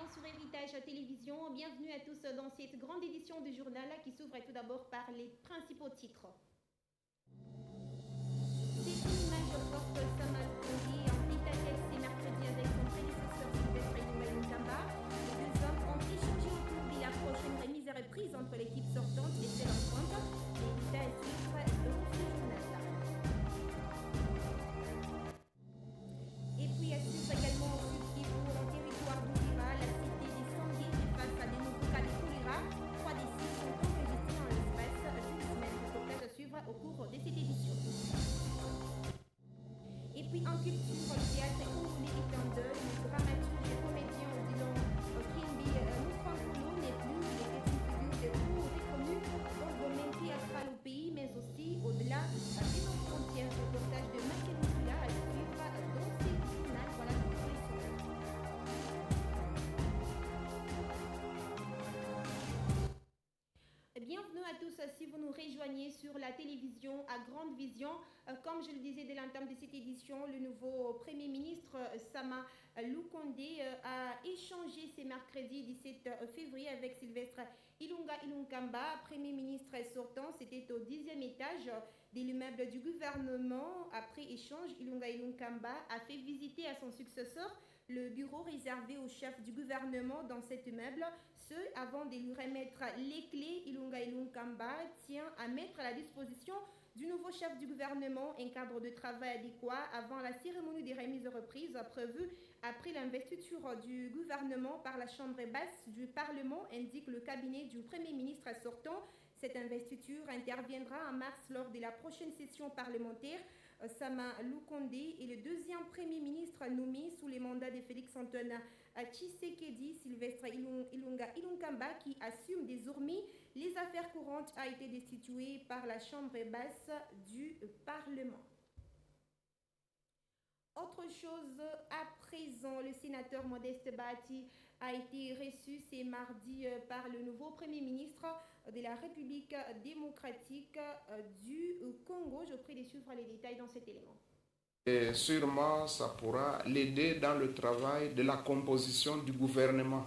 sur Héritage Télévision. Bienvenue à tous dans cette grande édition du journal qui s'ouvre tout d'abord par les principaux titres. C'est une image forte Samal Kondi en tête à tête ce mercredi avec son prédécesseur Sylvestre Ilunga. Les deux hommes ont échangé autour de la prochaine remise et reprise entre l'équipe sortante et celle en pointe. Les à suivre dans ce journal. Et puis à suivre également ce qui est pour le territoire d'Ouvira, la cité des Sanguiers qui face à des nouveaux cas de choléra. 3 des 6 sont enregistrés en l'espace d'une semaine. Reportage à suivre au cours de cette édition. Et puis en culture, le théâtre congolais est en deuil. Le dramaturge et comédien Odilon Kimbi Moufankolo n'est plus. Il était une figure de proue reconnue dans le domaine théâtral au pays, mais aussi au-delà de nos frontières. Reportage de Michael Moutoula à suivre dans ces journal. Voilà tout pour les sujets. Bienvenue à tous si vous nous rejoignez sur la télévision à Grande Vision. Comme je le disais dès l'entame de cette édition, le nouveau Premier ministre Sama Lukonde a échangé ce mercredi 17 février avec Sylvestre Ilunkamba, Premier ministre sortant. C'était au 10e étage de l'immeuble du gouvernement. Après échange, Ilunkamba a fait visiter à son successeur le bureau réservé au chef du gouvernement dans cet immeuble. Ce, avant de lui remettre les clés, Ilunkamba tient à mettre à la disposition du nouveau chef du gouvernement un cadre de travail adéquat avant la cérémonie des remises de reprise prévue après l'investiture du gouvernement par la chambre basse du Parlement, indique le cabinet du Premier ministre sortant. Cette investiture interviendra en mars lors de la prochaine session parlementaire. Sama Lukonde est le deuxième Premier ministre nommé sous les mandats de Félix-Antoine Tshisekedi. Sylvestre Ilunkamba, qui assume désormais les affaires courantes, a été destitué par la Chambre basse du Parlement. Autre chose, à présent, le sénateur Modeste Bahati a été reçu ce mardi par le nouveau Premier ministre de la République démocratique du Congo. Je prie de suivre les détails dans cet élément. Et sûrement, ça pourra l'aider dans le travail de la composition du gouvernement.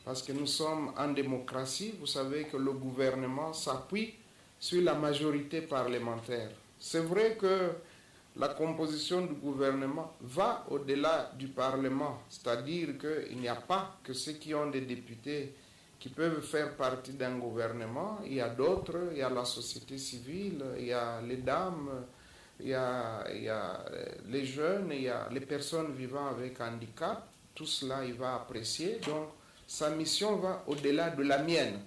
Parce que nous sommes en démocratie, vous savez que le gouvernement s'appuie sur la majorité parlementaire. C'est vrai que la composition du gouvernement va au-delà du Parlement, c'est-à-dire qu'il n'y a pas que ceux qui ont des députés qui peuvent faire partie d'un gouvernement, il y a d'autres, il y a la société civile, il y a les dames, il y a les jeunes, il y a les personnes vivant avec handicap, tout cela il va apprécier, donc sa mission va au-delà de la mienne.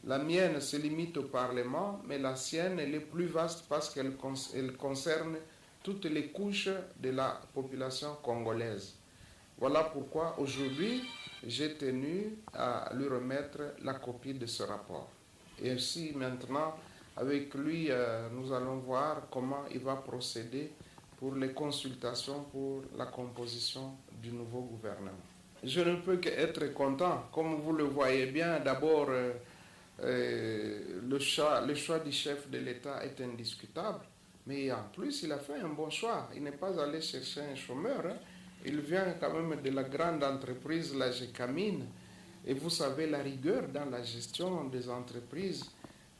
La mienne se limite au Parlement, mais la sienne elle est plus vaste parce qu'elle concerne toutes les couches de la population congolaise. Voilà pourquoi aujourd'hui, j'ai tenu à lui remettre la copie de ce rapport. Et ainsi, maintenant, avec lui, nous allons voir comment il va procéder pour les consultations pour la composition du nouveau gouvernement. Je ne peux qu'être content. Comme vous le voyez bien, d'abord, le choix du chef de l'État est indiscutable. Mais en plus, il a fait un bon choix. Il n'est pas allé chercher un chômeur. Il vient quand même de la grande entreprise, la GECAMINE. Et vous savez, la rigueur dans la gestion des entreprises,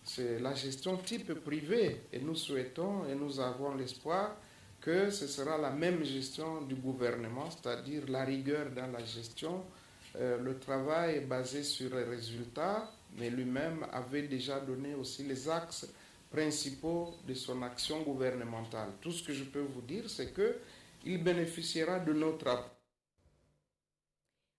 c'est la gestion type privé. Et nous souhaitons et nous avons l'espoir que ce sera la même gestion du gouvernement, c'est-à-dire la rigueur dans la gestion. Le travail est basé sur les résultats, mais lui-même avait déjà donné aussi les axes principaux de son action gouvernementale. Tout ce que je peux vous dire, c'est qu'il bénéficiera de notre appui.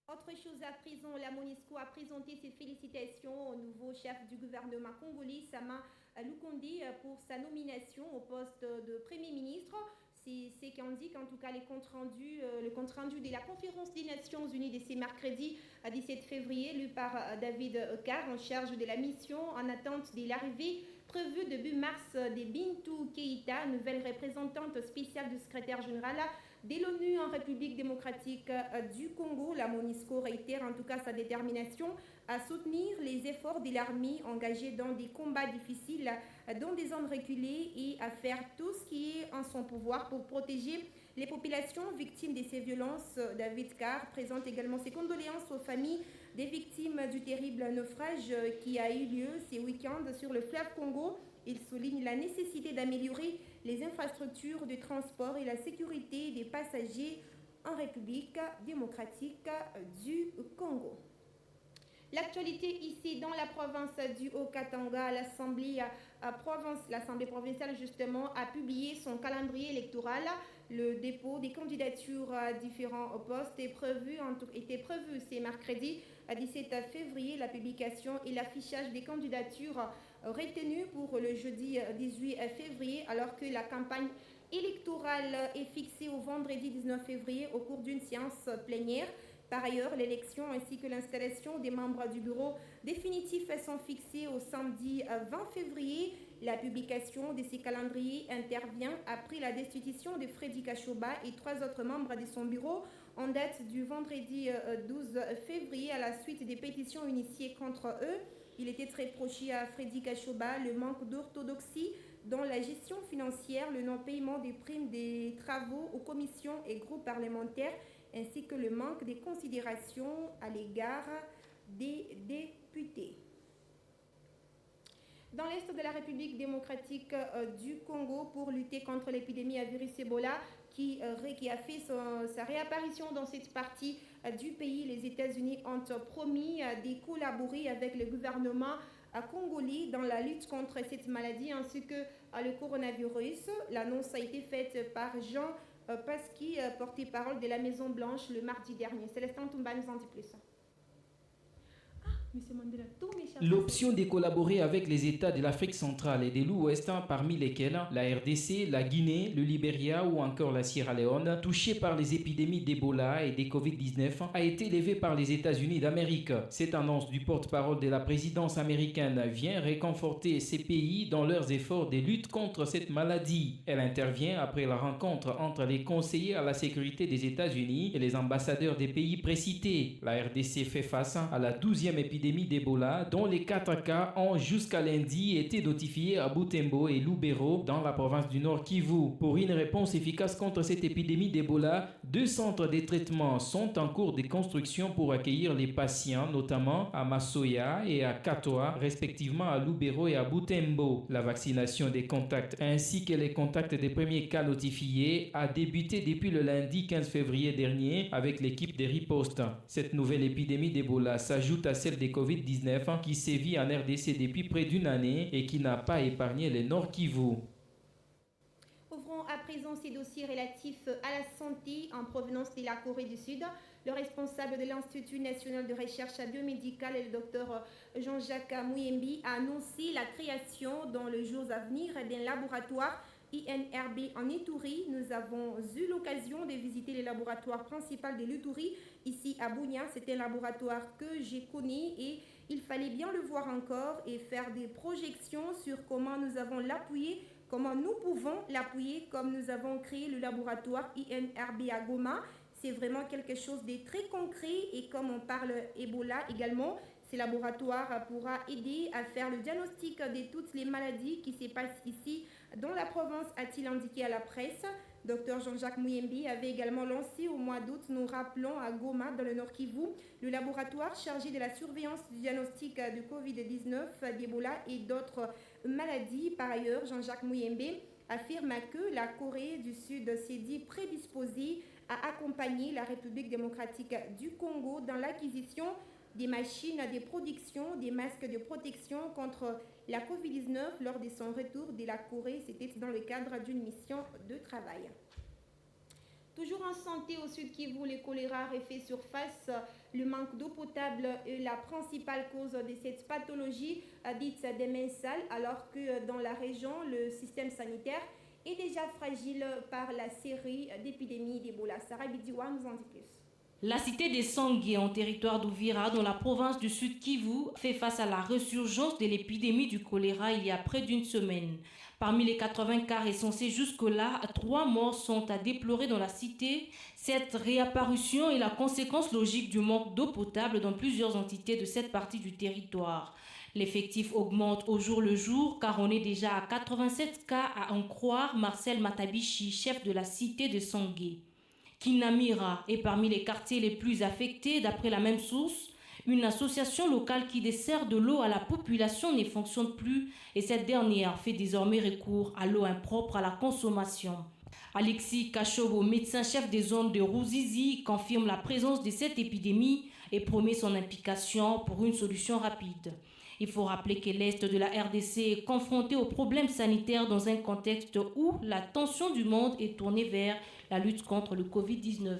Autre chose à présent, la MONUSCO a présenté ses félicitations au nouveau chef du gouvernement congolais, Sama Lukonde, pour sa nomination au poste de Premier ministre. C'est ce qu'indique en tout cas le compte rendu de la conférence des Nations Unies de ce mercredi 17 février, lu par David Carr, en charge de la mission en attente de l'arrivée prévue début mars de Bintou Keïta, nouvelle représentante spéciale du secrétaire général de l'ONU en République démocratique du Congo. La MONUSCO réitère en tout cas sa détermination à soutenir les efforts de l'armée engagée dans des combats difficiles dans des zones reculées et à faire tout ce qui est en son pouvoir pour protéger Les populations victimes de ces violences, David Carr présente également ses condoléances aux familles des victimes du terrible naufrage qui a eu lieu ce week-end sur le fleuve Congo. Il souligne la nécessité d'améliorer les infrastructures de transport et la sécurité des passagers en République démocratique du Congo. L'actualité ici dans la province du Haut-Katanga, l'Assemblée provinciale justement a publié son calendrier électoral. Le dépôt des candidatures à différents postes était prévu ce mercredi 17 février. La publication et l'affichage des candidatures retenues pour le jeudi 18 février alors que la campagne électorale est fixée au vendredi 19 février au cours d'une séance plénière. Par ailleurs, l'élection ainsi que l'installation des membres du bureau définitif sont fixées au samedi 20 février. La publication de ces calendriers intervient après la destitution de Freddy Kachoba et 3 autres membres de son bureau en date du vendredi 12 février à la suite des pétitions initiées contre eux. Il était reproché à Freddy Kachoba le manque d'orthodoxie dans la gestion financière, le non-paiement des primes des travaux aux commissions et groupes parlementaires, ainsi que le manque de considération à l'égard des députés. Dans l'est de la République démocratique du Congo, pour lutter contre l'épidémie à virus Ebola qui a fait sa réapparition dans cette partie du pays, les États-Unis ont promis de collaborer avec le gouvernement congolais dans la lutte contre cette maladie ainsi que le coronavirus. L'annonce a été faite par Jean Pasqui, porte-parole de la Maison-Blanche, le mardi dernier. Célestin Toumba nous en dit plus. L'option de collaborer avec les États de l'Afrique centrale et de l'Ouest, parmi lesquels la RDC, la Guinée, le Libéria ou encore la Sierra Leone, touchés par les épidémies d'Ebola et de Covid-19, a été levée par les États-Unis d'Amérique. Cette annonce du porte-parole de la présidence américaine vient réconforter ces pays dans leurs efforts de lutte contre cette maladie. Elle intervient après la rencontre entre les conseillers à la sécurité des États-Unis et les ambassadeurs des pays précités. La RDC fait face à la 12e épidémie d'Ebola, dont les 4 cas ont jusqu'à lundi été notifiés à Butembo et Lubero dans la province du Nord Kivu. Pour une réponse efficace contre cette épidémie d'Ebola, 2 centres de traitement sont en cours de construction pour accueillir les patients, notamment à Masoya et à Katoa, respectivement à Lubero et à Butembo. La vaccination des contacts ainsi que les contacts des premiers cas notifiés a débuté depuis le lundi 15 février dernier avec l'équipe de riposte. Cette nouvelle épidémie d'Ebola s'ajoute à celle des Covid-19 qui sévit en RDC depuis près d'une année et qui n'a pas épargné le Nord Kivu. Ouvrons à présent ces dossiers relatifs à la santé en provenance de la Corée du Sud. Le responsable de l'Institut national de recherche biomédicale, le docteur Jean-Jacques Muyembi, a annoncé la création dans les jours à venir d'un laboratoire INRB en Ituri. Nous avons eu l'occasion de visiter le laboratoire principal de l'Ituri, ici à Bunia. C'est un laboratoire que j'ai connu et il fallait bien le voir encore et faire des projections sur comment nous avons l'appuyer, comment nous pouvons l'appuyer, comme nous avons créé le laboratoire INRB à Goma. C'est vraiment quelque chose de très concret et comme on parle Ebola également, ce laboratoire pourra aider à faire le diagnostic de toutes les maladies qui se passent ici dans la province, a-t-il indiqué à la presse. Dr Jean-Jacques Muyembi avait également lancé au mois d'août, nous rappelons, à Goma, dans le Nord Kivu, le laboratoire chargé de la surveillance du diagnostic de Covid-19, d'Ebola et d'autres maladies. Par ailleurs, Jean-Jacques Muyembi affirme que la Corée du Sud s'est dit prédisposée à accompagner la République démocratique du Congo dans l'acquisition des machines de production, des masques de protection contre la Covid-19 lors de son retour de la Corée. C'était dans le cadre d'une mission de travail. Toujours en santé au Sud Kivu, le choléra refait surface. Le manque d'eau potable est la principale cause de cette pathologie dite des mains sales, alors que dans la région, le système sanitaire est déjà fragile par la série d'épidémies d'Ebola. Sarah Bidiwa nous en dit plus. La cité de Sangué, en territoire d'Uvira, dans la province du Sud Kivu, fait face à la résurgence de l'épidémie du choléra il y a près d'une semaine. Parmi les 80 cas recensés jusque-là, 3 morts sont à déplorer dans la cité. Cette réapparition est la conséquence logique du manque d'eau potable dans plusieurs entités de cette partie du territoire. L'effectif augmente au jour le jour car on est déjà à 87 cas à en croire Marcel Matabichi, chef de la cité de Sangué. Kinamira est parmi les quartiers les plus affectés d'après la même source. Une association locale qui dessert de l'eau à la population ne fonctionne plus et cette dernière fait désormais recours à l'eau impropre à la consommation. Alexis Kachobo, médecin-chef des zones de Ruzizi, confirme la présence de cette épidémie et promet son implication pour une solution rapide. Il faut rappeler que l'Est de la RDC est confronté aux problèmes sanitaires dans un contexte où l'attention du monde est tournée vers la lutte contre le Covid-19.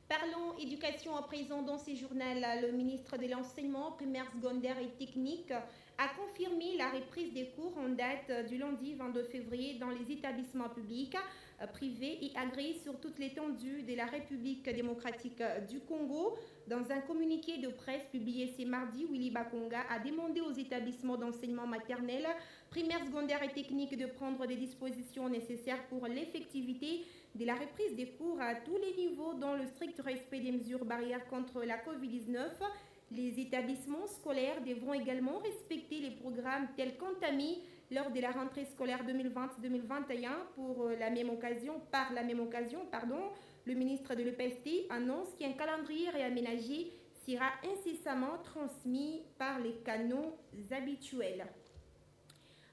Parlons éducation à présent dans ce journal. Le ministre de l'Enseignement primaire, secondaire et technique a confirmé la reprise des cours en date du lundi 22 février dans les établissements publics, privés et agréés sur toute l'étendue de la République démocratique du Congo. Dans un communiqué de presse publié ce mardi, Willy Bakonga a demandé aux établissements d'enseignement maternel, primaire, secondaire et technique de prendre des dispositions nécessaires pour l'effectivité de la reprise des cours à tous les niveaux dans le strict respect des mesures barrières contre la Covid-19. Les établissements scolaires devront également respecter les programmes tels qu'entamés lors de la rentrée scolaire 2020-2021. Par la même occasion, le ministre de l'EPST annonce qu'un calendrier réaménagé sera incessamment transmis par les canaux habituels.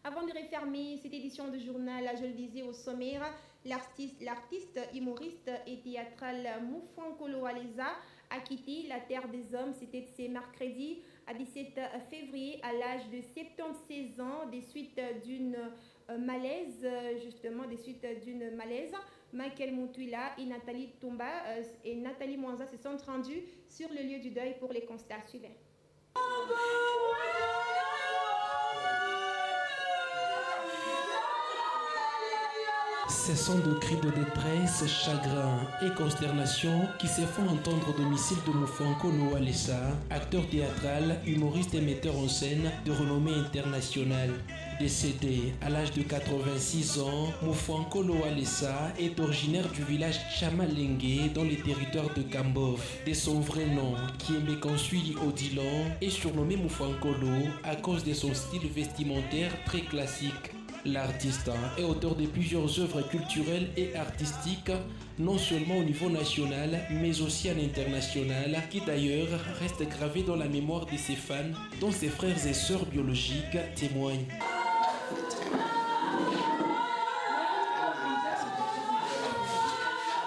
Avant de refermer cette édition de journal, je le disais au sommaire, l'artiste, humoriste et théâtral Moufankolo Aleza a quitté la Terre des Hommes. C'était ce mercredi à 17 février à l'âge de 76 ans des suites d'une malaise. Michael Moutuila et Nathalie Tomba et Nathalie Mwanza se sont rendus sur le lieu du deuil pour les constats suivants. Ce sont de cris de détresse, chagrin et consternation qui se font entendre au domicile de Moufankolo Aleza, acteur théâtral, humoriste et metteur en scène de renommée internationale. Décédé à l'âge de 86 ans, Moufankolo Aleza est originaire du village Chamalengue dans les territoires de Kambov. De son vrai nom, Kiembe Kansui Odilan, est surnommé Moufankolo à cause de son style vestimentaire très classique. L'artiste est auteur de plusieurs œuvres culturelles et artistiques, non seulement au niveau national, mais aussi à l'international, qui d'ailleurs restent gravées dans la mémoire de ses fans, dont ses frères et sœurs biologiques témoignent.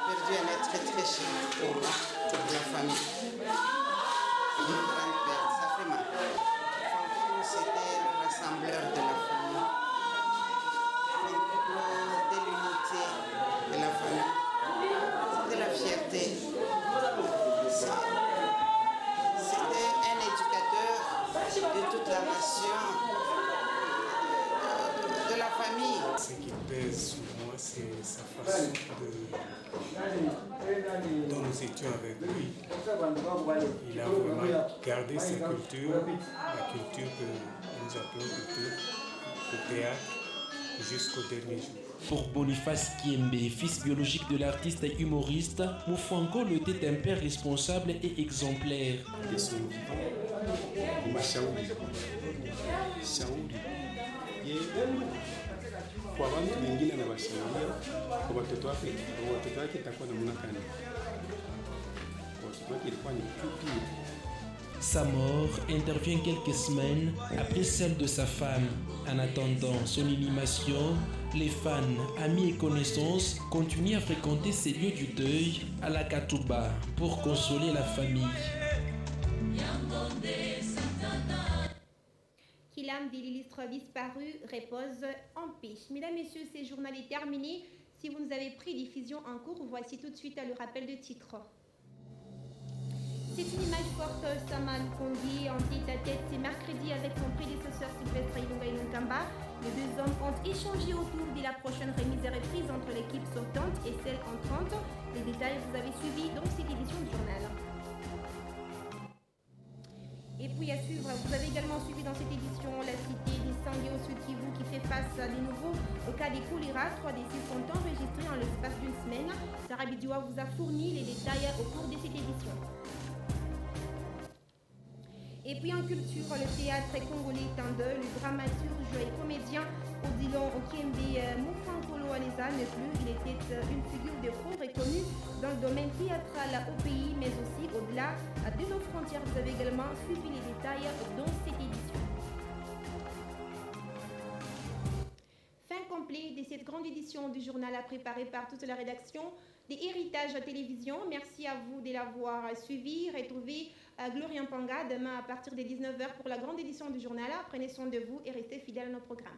Perdu un être très cher pour moi, pour la famille. Une grande perte, ça fait mal. C'était le rassembleur de la famille. De l'unité de la famille, de la fierté. C'était un éducateur de toute la nation, de la famille. Ce qui pèse sur moi, c'est sa façon dont nous étions avec lui. Il a vraiment gardé sa culture, la culture que nous appelons culture, le théâtre, jusqu'au dernier jour. Pour Boniface Kiembe, fils biologique de l'artiste et humoriste, Moufankolo était un père responsable et exemplaire. De son vivant, Mashauri. Shauri. Kwa bantu wengine anawashauria kwa watoto wake itakuwa namna gani. Kwa watoto wake ilikuwa ni tupi. Sa mort intervient quelques semaines après celle de sa femme. En attendant son inhumation, les fans, amis et connaissances continuent à fréquenter ces lieux du deuil à la Katouba pour consoler la famille. Qui l'âme de l'illustre disparu repose en paix. Mesdames, Messieurs, ce journal est terminé. Si vous nous avez pris diffusion en cours, voici tout de suite le rappel de titre. C'est une image forte, Saman Kondi en tête-à-tête ce mercredi avec son prédécesseur Sylvestre Ilunga Ilunkamba. Les deux hommes ont échangé autour de la prochaine remise et reprise entre l'équipe sortante et celle entrante. Les détails, vous avez suivi dans cette édition du journal. Et puis à suivre, vous avez également suivi dans cette édition la cité d'incendie au Sud Kivu qui fait face à des nouveaux cas de choléra. 3 décès sont enregistrés en l'espace d'une semaine. Sarah Bidoua vous a fourni les détails au cours de cette édition. Et puis en culture, le théâtre congolais est en deuil. Le dramaturge et comédien Odilon Okiembe Mufankolo Aleza n'est plus. Il était une figure de pro reconnue dans le domaine théâtral au pays, mais aussi au-delà de nos frontières. Vous avez également suivi les détails dans cette édition. Fin complet de cette grande édition du journal préparée par toute la rédaction des Héritages Télévision. Merci à vous de l'avoir suivi. Retrouvez Gloria Mpanga demain à partir de 19h pour la grande édition du journal. Prenez soin de vous et restez fidèles à nos programmes.